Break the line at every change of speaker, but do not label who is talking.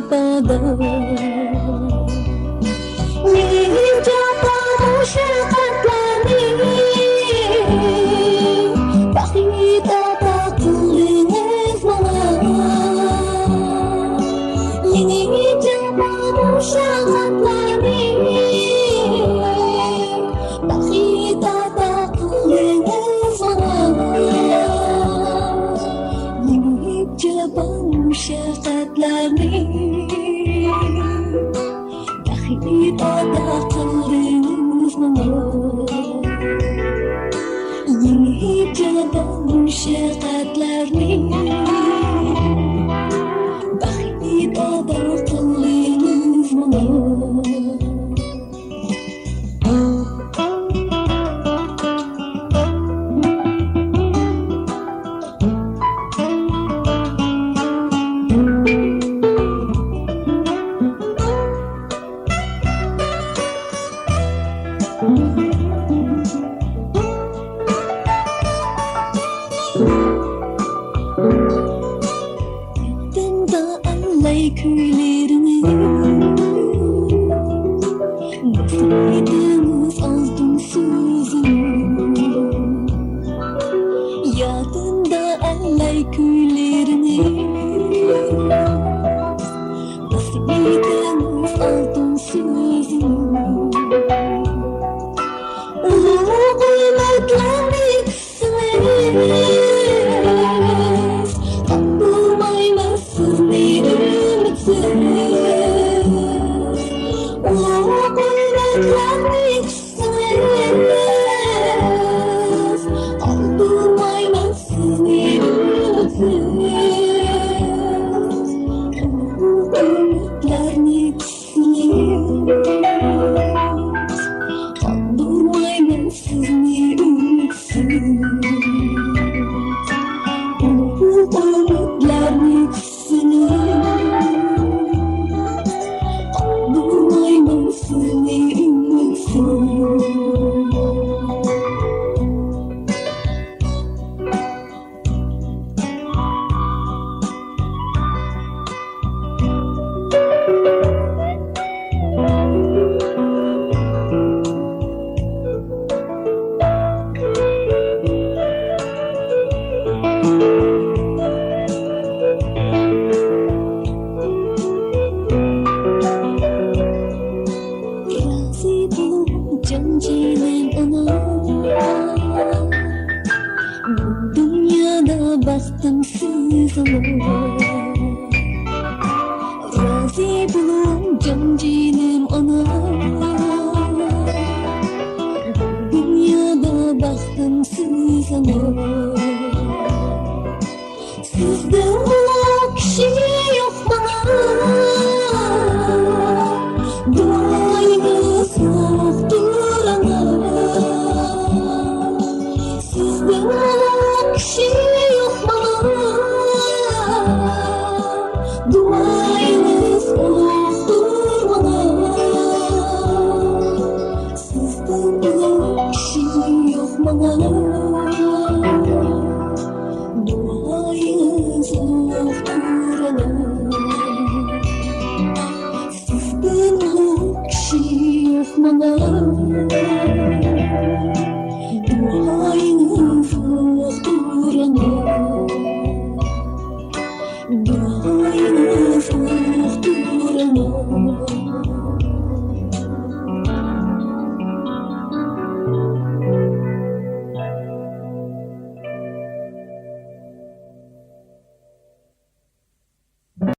japada Ning jaba musyafatani Pakita takulinges mga Ning jaba musyafatani Pakita takulinges mga Ning jaba musyafatani Pakita takulinges mga Yeni jaban şefkatlerini Bakita da kılınız mı? Alay köylerini Nasıydınız aldım sözümü Yadında alay köylerini Nasıydınız aldım sözümü Uyumaklarını kısmet Janjilen ana Bu dünyada baktımsız ama Razı bulun janjilen ana Bu dünyada baktımsız ama